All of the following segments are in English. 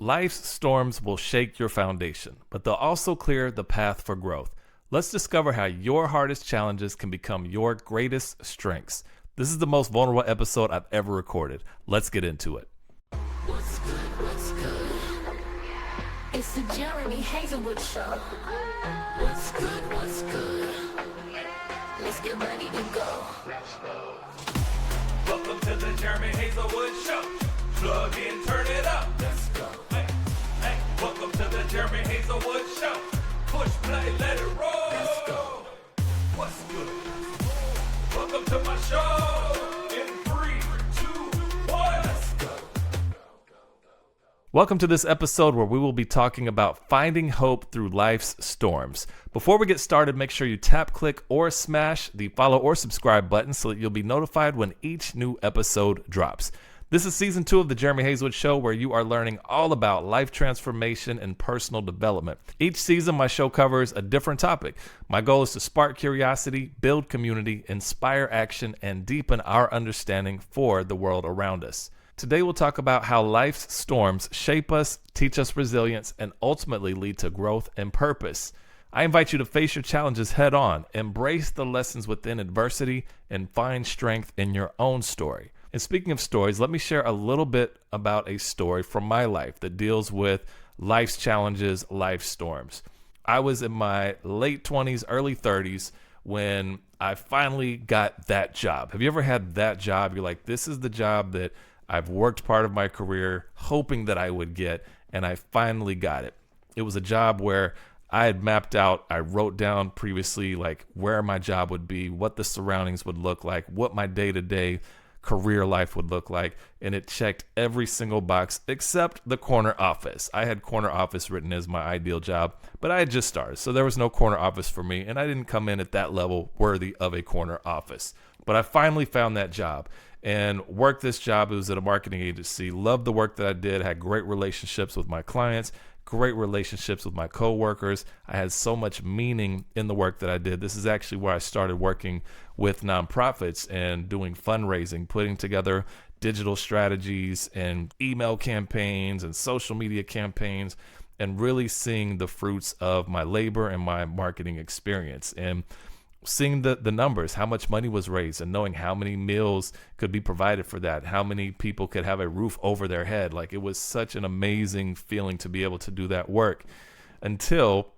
Life's storms will shake your foundation, but they'll also clear the path for growth. Let's discover how your hardest challenges can become your greatest strengths. This is the most vulnerable episode I've ever recorded. Let's get into it. What's good? What's good? It's the Jeremy Hazelwood Show. What's good? What's good? Let's get ready to go. Welcome to the Jeremy Hazelwood Show. Plug in, turn it up. Let's go. Hey, hey. Welcome to the Jeremy Hazelwood Show. Push play, let it roll. Let's go. What's good? Welcome to my show. In 3, 2, 1. Let's go. Welcome to this episode where we will be talking about finding hope through life's storms. Before we get started, make sure you tap, click, or smash the follow or subscribe button so that you'll be notified when each new episode drops. This is season 2 of the Jeremy Hazelwood Show, where you are learning all about life transformation and personal development. Each season, my show covers a different topic. My goal is to spark curiosity, build community, inspire action, and deepen our understanding for the world around us. Today, we'll talk about how life's storms shape us, teach us resilience, and ultimately lead to growth and purpose. I invite you to face your challenges head on, embrace the lessons within adversity, and find strength in your own story. And speaking of stories, let me share a little bit about a story from my life that deals with life's challenges, life's storms. I was in my late 20s, early 30s when I finally got that job. Have you ever had that job? You're like, this is the job that I've worked part of my career hoping that I would get, and I finally got it. It was a job where I had mapped out, I wrote down previously like where my job would be, what the surroundings would look like, what my day-to-day career life would look like, and it checked every single box except the corner office. I had corner office written as my ideal job, but I had just started, so there was no corner office for me, and I didn't come in at that level worthy of a corner office. But I finally found that job and worked this job. It was at a marketing agency. Loved the work that I did, had great relationships with my clients, great relationships with my coworkers. I had so much meaning in the work that I did. This is actually where I started working with nonprofits and doing fundraising, putting together digital strategies and email campaigns and social media campaigns, and really seeing the fruits of my labor and my marketing experience. And seeing the numbers, how much money was raised, and knowing how many meals could be provided for that, how many people could have a roof over their head. Like, it was such an amazing feeling to be able to do that work until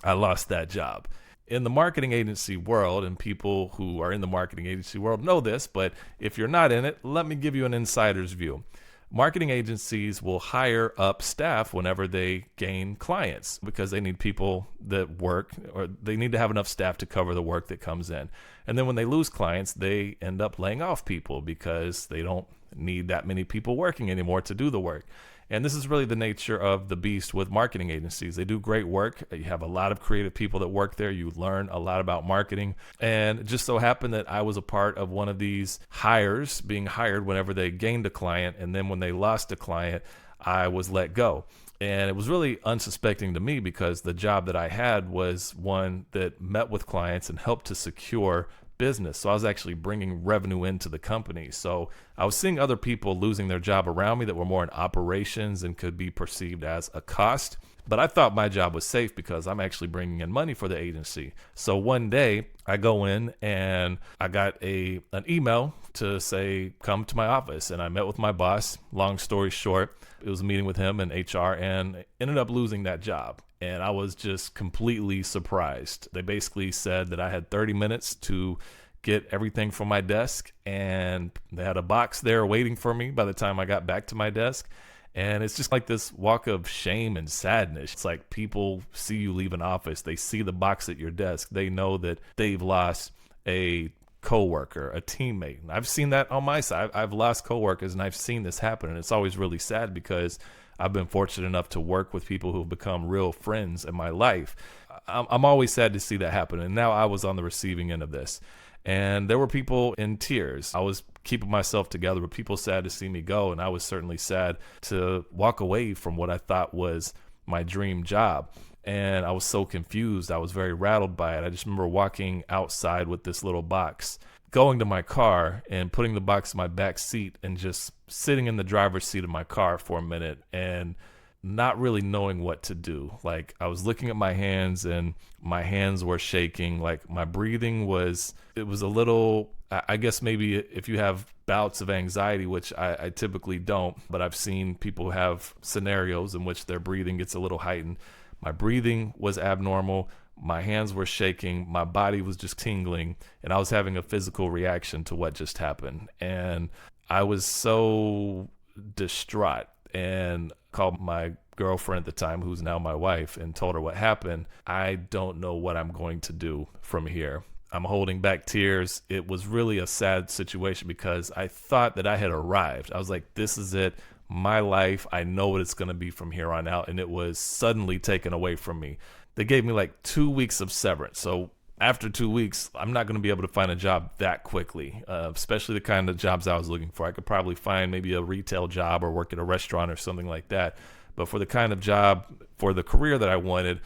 I lost that job. In the marketing agency world, and people who are in the marketing agency world know this, but if you're not in it, let me give you an insider's view. Marketing agencies will hire up staff whenever they gain clients because they need people that work, or they need to have enough staff to cover the work that comes in. And then when they lose clients, they end up laying off people because they don't need that many people working anymore to do the work. And this is really the nature of the beast with marketing agencies. They do great work. You have a lot of creative people that work there. You learn a lot about marketing. And it just so happened that I was a part of one of these hires, being hired whenever they gained a client. And then when they lost a client, I was let go. And it was really unsuspecting to me because the job that I had was one that met with clients and helped to secure business. So I was actually bringing revenue into the company. So I was seeing other people losing their job around me that were more in operations and could be perceived as a cost. But I thought my job was safe because I'm actually bringing in money for the agency. So one day I go in and I got an email to say, come to my office. And I met with my boss. Long story short, it was a meeting with him and HR, and ended up losing that job. And I was just completely surprised. They basically said that I had 30 minutes to get everything from my desk, and they had a box there waiting for me by the time I got back to my desk. And it's just like this walk of shame and sadness. It's like people see you leave an office, they see the box at your desk, they know that they've lost a coworker, a teammate. I've seen that on my side. I've lost coworkers, and I've seen this happen, and it's always really sad because I've been fortunate enough to work with people who've become real friends in my life. I'm always sad to see that happen, and now I was on the receiving end of this. And there were people in tears. I was keeping myself together, but people sad to see me go, and I was certainly sad to walk away from what I thought was my dream job. And I was so confused. I was very rattled by it. I just remember walking outside with this little box, going to my car and putting the box in my back seat and just sitting in the driver's seat of my car for a minute and not really knowing what to do. Like I was looking at my hands and my hands were shaking. Like my breathing it was a little, I guess maybe if you have bouts of anxiety, which I typically don't, but I've seen people have scenarios in which their breathing gets a little heightened. My breathing was abnormal. My hands were shaking. My body was just tingling, and I was having a physical reaction to what just happened. And I was so distraught and called my girlfriend at the time, who's now my wife, and told her what happened. I don't know what I'm going to do from here. I'm holding back tears. It was really a sad situation because I thought that I had arrived. I was like, this is it. My life. I know what it's going to be from here on out. And it was suddenly taken away from me. They gave me like 2 weeks of severance. So after 2 weeks, I'm not going to be able to find a job that quickly, especially the kind of jobs I was looking for. I could probably find maybe a retail job or work at a restaurant or something like that. But for the kind of job, for the career that I wanted,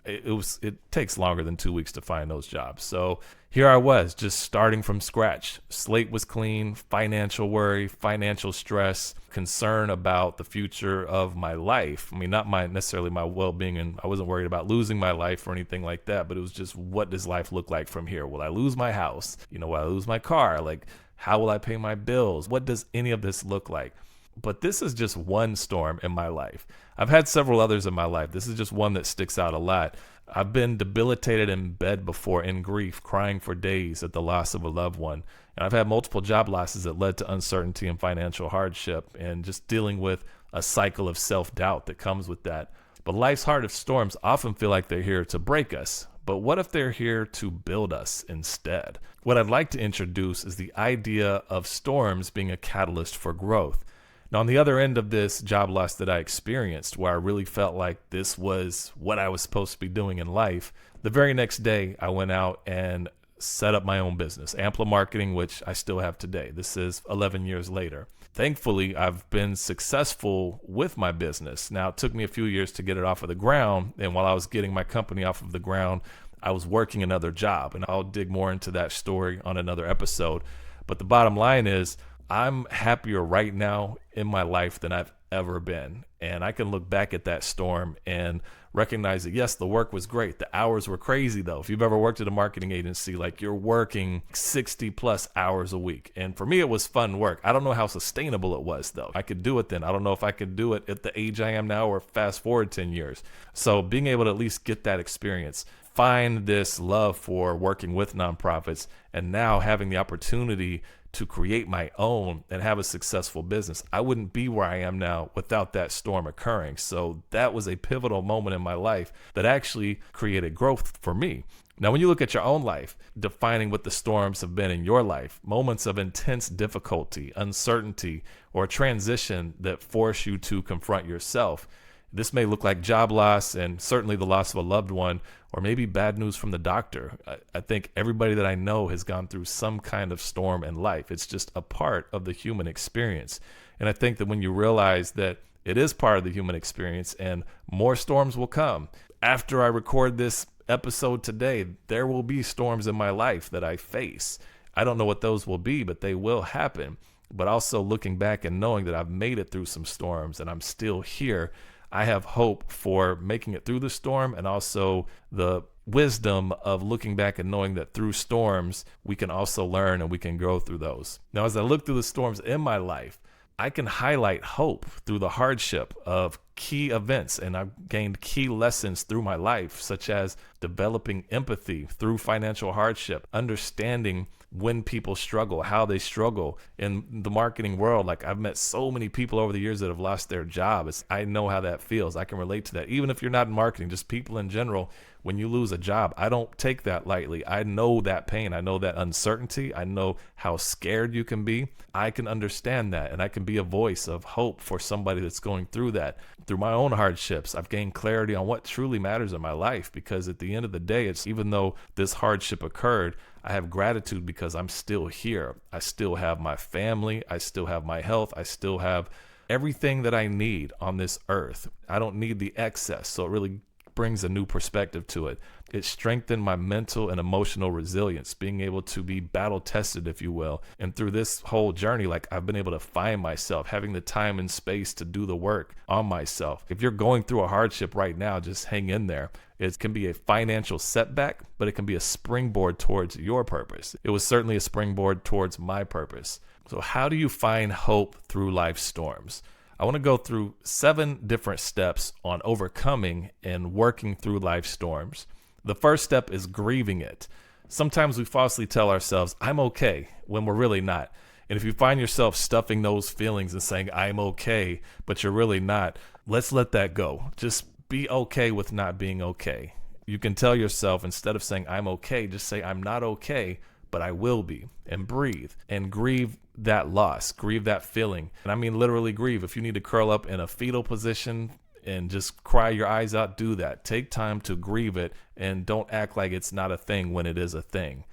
it takes longer than 2 weeks to find those jobs. So here I was, just starting from scratch. Slate was clean, financial worry, financial stress, concern about the future of my life. I mean, not necessarily my well-being, and I wasn't worried about losing my life or anything like that, but it was just, what does life look like from here? Will I lose my house? Will I lose my car? Like, how will I pay my bills? What does any of this look like? But this is just one storm in my life. I've had several others in my life. This is just one that sticks out a lot. I've been debilitated in bed before in grief, crying for days at the loss of a loved one. And I've had multiple job losses that led to uncertainty and financial hardship, and just dealing with a cycle of self-doubt that comes with that. But life's hardest storms often feel like they're here to break us. But what if they're here to build us instead? What I'd like to introduce is the idea of storms being a catalyst for growth. Now, on the other end of this job loss that I experienced, where I really felt like this was what I was supposed to be doing in life, the very next day I went out and set up my own business, Ampla Marketing, which I still have today. This is 11 years later. Thankfully, I've been successful with my business. Now, it took me a few years to get it off of the ground, and while I was getting my company off of the ground, I was working another job, and I'll dig more into that story on another episode. But the bottom line is, I'm happier right now in my life than I've ever been. And I can look back at that storm and recognize that, yes, the work was great. The hours were crazy, though. If you've ever worked at a marketing agency, like, you're working 60 plus hours a week. And for me, it was fun work. I don't know how sustainable it was, though. I could do it then. I don't know if I could do it at the age I am now or fast forward 10 years. So being able to at least get that experience, find this love for working with nonprofits, and now having the opportunity to create my own and have a successful business. I wouldn't be where I am now without that storm occurring. So that was a pivotal moment in my life that actually created growth for me. Now, when you look at your own life, defining what the storms have been in your life, moments of intense difficulty, uncertainty, or transition that force you to confront yourself. This may look like job loss, and certainly the loss of a loved one, or maybe bad news from the doctor. I think everybody that I know has gone through some kind of storm in life. It's just a part of the human experience. And I think that when you realize that it is part of the human experience and more storms will come. After I record this episode today, there will be storms in my life that I face. I don't know what those will be, but they will happen. But also looking back and knowing that I've made it through some storms and I'm still here, I have hope for making it through the storm, and also the wisdom of looking back and knowing that through storms, we can also learn and we can grow through those. Now, as I look through the storms in my life, I can highlight hope through the hardship of key events, and I've gained key lessons through my life, such as developing empathy through financial hardship, understanding when people struggle, how they struggle in the marketing world. Like, I've met so many people over the years that have lost their jobs. I know how that feels. I can relate to that. Even if you're not in marketing, just people in general, when you lose a job, I don't take that lightly. I know that pain. I know that uncertainty. I know how scared you can be. I can understand that, and I can be a voice of hope for somebody that's going through that. Through my own hardships, I've gained clarity on what truly matters in my life, because at the end of the day, it's even though this hardship occurred, I have gratitude because I'm still here. I still have my family. I still have my health. I still have everything that I need on this earth. I don't need the excess. So it really brings a new perspective to it. It strengthened my mental and emotional resilience, being able to be battle tested, if you will. And through this whole journey, like, I've been able to find myself, having the time and space to do the work on myself. If you're going through a hardship right now, just hang in there. It can be a financial setback, but it can be a springboard towards your purpose. It was certainly a springboard towards my purpose. So how do you find hope through life's storms? I want to go through 7 different steps on overcoming and working through life's storms. The first step is grieving it. Sometimes we falsely tell ourselves, I'm okay, when we're really not. And if you find yourself stuffing those feelings and saying, I'm okay, but you're really not, let's let that go. Just be okay with not being okay. You can tell yourself, instead of saying, I'm okay, just say, I'm not okay, but I will be, and breathe and grieve that loss, grieve that feeling. And I mean, literally grieve. If you need to curl up in a fetal position and just cry your eyes out, do that. Take time to grieve it and don't act like it's not a thing when it is a thing.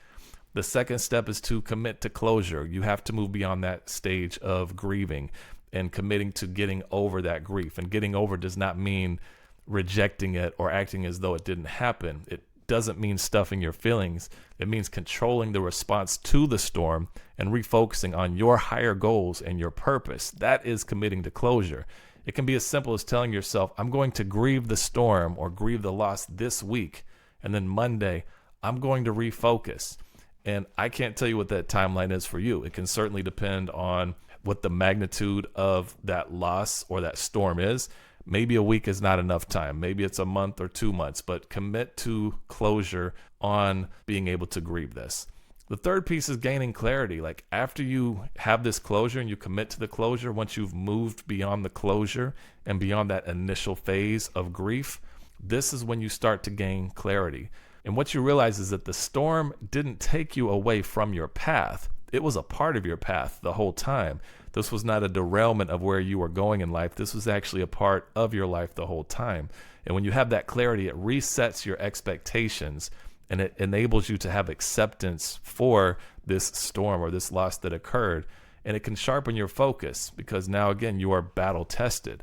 The second step is to commit to closure. You have to move beyond that stage of grieving and committing to getting over that grief. And getting over does not mean rejecting it or acting as though it didn't happen. It doesn't mean stuffing your feelings. It means controlling the response to the storm and refocusing on your higher goals and your purpose. That is committing to closure. It can be as simple as telling yourself, I'm going to grieve the storm or grieve the loss this week. And then Monday, I'm going to refocus. And I can't tell you what that timeline is for you. It can certainly depend on what the magnitude of that loss or that storm is. Maybe a week is not enough time. Maybe it's a month or 2 months, but commit to closure on being able to grieve this. The third piece is gaining clarity. Like, after you have this closure and you commit to the closure, once you've moved beyond the closure and beyond that initial phase of grief, this is when you start to gain clarity. And what you realize is that the storm didn't take you away from your path. It was a part of your path the whole time. This was not a derailment of where you were going in life. This was actually a part of your life the whole time. And when you have that clarity, it resets your expectations and it enables you to have acceptance for this storm or this loss that occurred. And it can sharpen your focus because now, again, you are battle tested.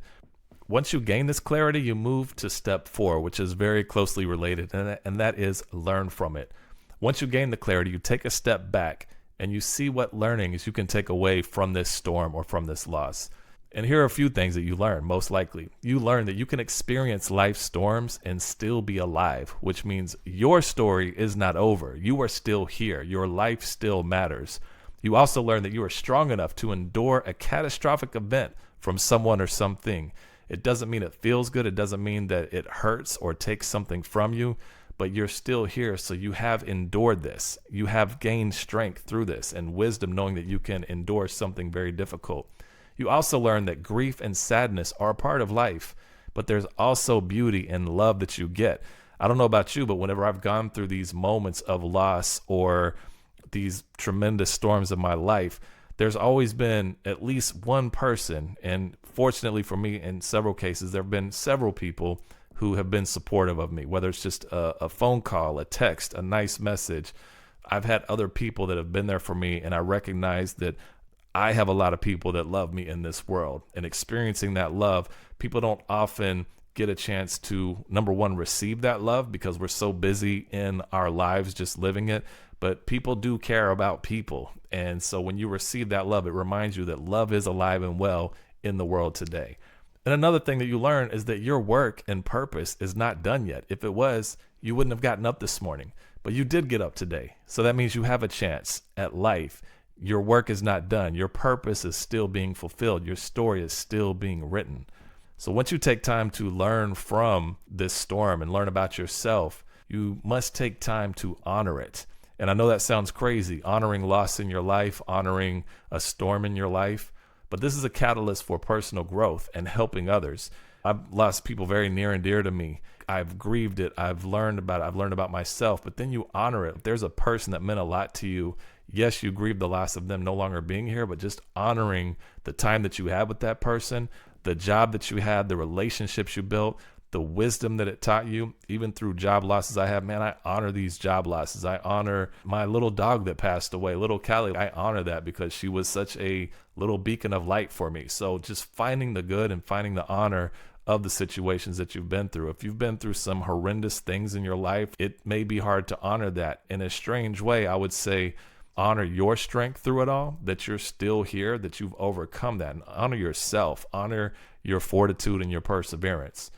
Once you gain this clarity, you move to step 4, which is very closely related, and that is learn from it. Once you gain the clarity, you take a step back and you see what learnings you can take away from this storm or from this loss. And here are a few things that you learn, most likely. You learn that you can experience life's storms and still be alive, which means your story is not over. You are still here. Your life still matters. You also learn that you are strong enough to endure a catastrophic event from someone or something. It doesn't mean it feels good. It doesn't mean that it hurts or takes something from you, but you're still here. So you have endured this. You have gained strength through this and wisdom, knowing that you can endure something very difficult. You also learn that grief and sadness are a part of life, but there's also beauty and love that you get. I don't know about you, but whenever I've gone through these moments of loss or these tremendous storms of my life, there's always been at least one person, and fortunately for me, in several cases, there have been several people who have been supportive of me, whether it's just a phone call, a text, a nice message. I've had other people that have been there for me, and I recognize that I have a lot of people that love me in this world. And experiencing that love, people don't often get a chance to, number one, receive that love because we're so busy in our lives just living it. But people do care about people. And so when you receive that love, it reminds you that love is alive and well in the world today. And another thing that you learn is that your work and purpose is not done yet. If it was, you wouldn't have gotten up this morning, but you did get up today. So that means you have a chance at life. Your work is not done. Your purpose is still being fulfilled. Your story is still being written. So once you take time to learn from this storm and learn about yourself, you must take time to honor it. And I know that sounds crazy, honoring loss in your life, honoring a storm in your life, but this is a catalyst for personal growth and helping others. I've lost people very near and dear to me. I've grieved it. I've learned about it. I've learned about myself, but then you honor it. If there's a person that meant a lot to you, yes, you grieve the loss of them no longer being here, but just honoring the time that you had with that person, the job that you had, the relationships you built, the wisdom that it taught you, even through job losses I have, man, I honor these job losses. I honor my little dog that passed away, little Callie. I honor that because she was such a little beacon of light for me. So just finding the good and finding the honor of the situations that you've been through. If you've been through some horrendous things in your life, it may be hard to honor that. In a strange way, I would say honor your strength through it all, that you're still here, that you've overcome that, and honor yourself, honor your fortitude and your perseverance.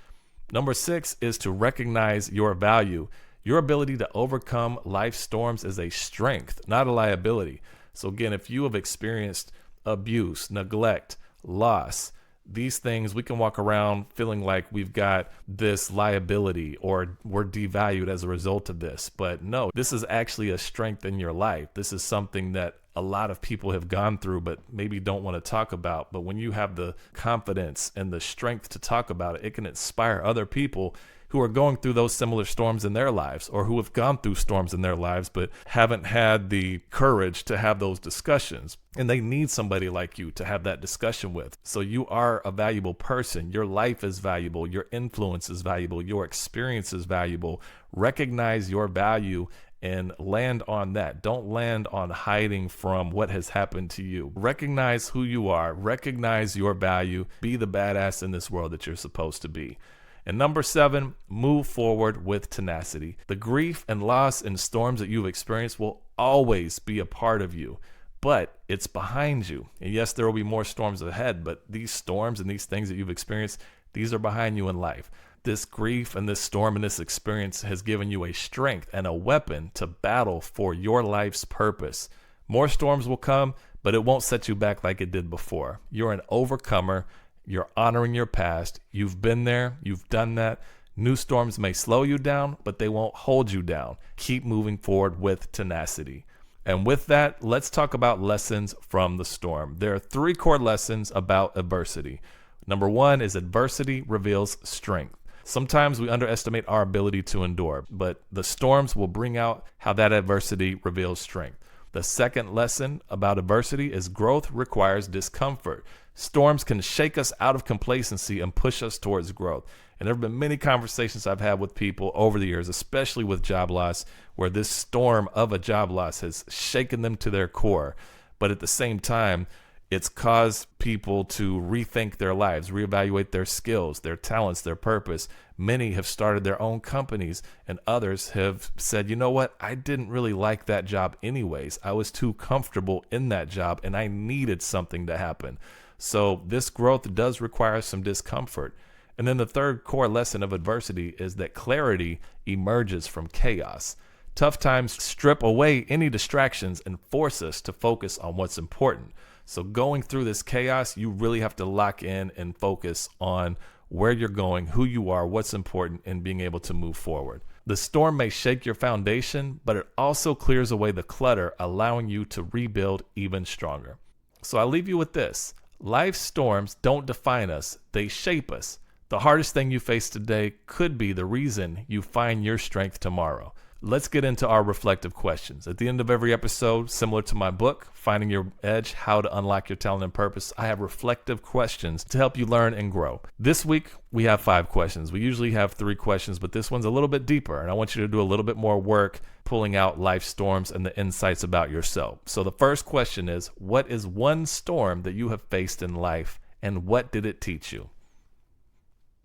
Number 6 is to recognize your value. Your ability to overcome life storms is a strength, not a liability. So again, if you have experienced abuse, neglect, loss, these things, we can walk around feeling like we've got this liability or we're devalued as a result of this. But no, this is actually a strength in your life. This is something that a lot of people have gone through, but maybe don't want to talk about. But when you have the confidence and the strength to talk about it, it can inspire other people who are going through those similar storms in their lives, or who have gone through storms in their lives but haven't had the courage to have those discussions. And they need somebody like you to have that discussion with. So you are a valuable person. Your life is valuable. Your influence is valuable. Your experience is valuable. Recognize your value and land on that. Don't land on hiding from what has happened to you. Recognize who you are. Recognize your value. Be the badass in this world that you're supposed to be. And number 7, move forward with tenacity. The grief and loss and storms that you've experienced will always be a part of you, but it's behind you. And yes, there will be more storms ahead, but these storms and these things that you've experienced, these are behind you in life. This grief and this storm and this experience has given you a strength and a weapon to battle for your life's purpose. More storms will come, but it won't set you back like it did before. You're an overcomer. You're honoring your past. You've been there. You've done that. New storms may slow you down, but they won't hold you down. Keep moving forward with tenacity. And with that, let's talk about lessons from the storm. There are 3 core lessons about adversity. Number 1 is adversity reveals strength. Sometimes we underestimate our ability to endure, but the storms will bring out how that adversity reveals strength. The second lesson about adversity is growth requires discomfort. Storms can shake us out of complacency and push us towards growth. And there have been many conversations I've had with people over the years, especially with job loss, where this storm of a job loss has shaken them to their core. But at the same time, it's caused people to rethink their lives, reevaluate their skills, their talents, their purpose. Many have started their own companies, and others have said, you know what, I didn't really like that job anyways. I was too comfortable in that job, and I needed something to happen. So this growth does require some discomfort. And then the third core lesson of adversity is that clarity emerges from chaos. Tough times strip away any distractions and force us to focus on what's important. So going through this chaos, you really have to lock in and focus on where you're going, who you are, what's important, and being able to move forward. The storm may shake your foundation, but it also clears away the clutter, allowing you to rebuild even stronger. So I leave you with this. Life's storms don't define us, they shape us. The hardest thing you face today could be the reason you find your strength tomorrow. Let's get into our reflective questions. At the end of every episode, similar to my book, Finding Your Edge, How to Unlock Your Talent and Purpose, I have reflective questions to help you learn and grow. This week, we have 5 questions. We usually have 3 questions, but this one's a little bit deeper, and I want you to do a little bit more work pulling out life storms and the insights about yourself. So the first question is, what is one storm that you have faced in life, and what did it teach you?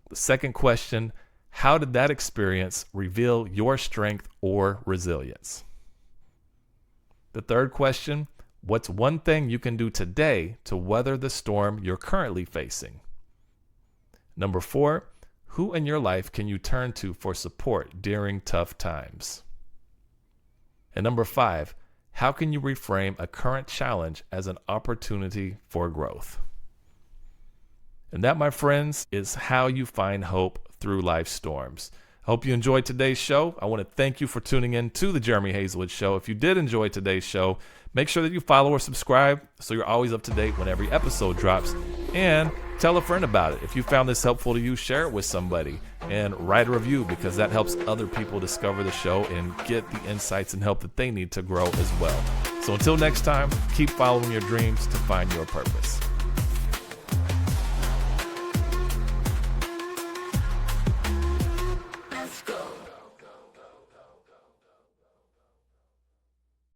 The second question, how did that experience reveal your strength or resilience? The third question, what's one thing you can do today to weather the storm you're currently facing? Number 4, who in your life can you turn to for support during tough times? And number 5, how can you reframe a current challenge as an opportunity for growth? And that, my friends, is how you find hope through life storms. I hope you enjoyed today's show. I want to thank you for tuning in to the Jeremy Hazelwood Show. If you did enjoy today's show, make sure that you follow or subscribe so you're always up to date when every episode drops. And tell a friend about it. If you found this helpful to you, share it with somebody and write a review, because that helps other people discover the show and get the insights and help that they need to grow as well. So until next time, keep following your dreams to find your purpose.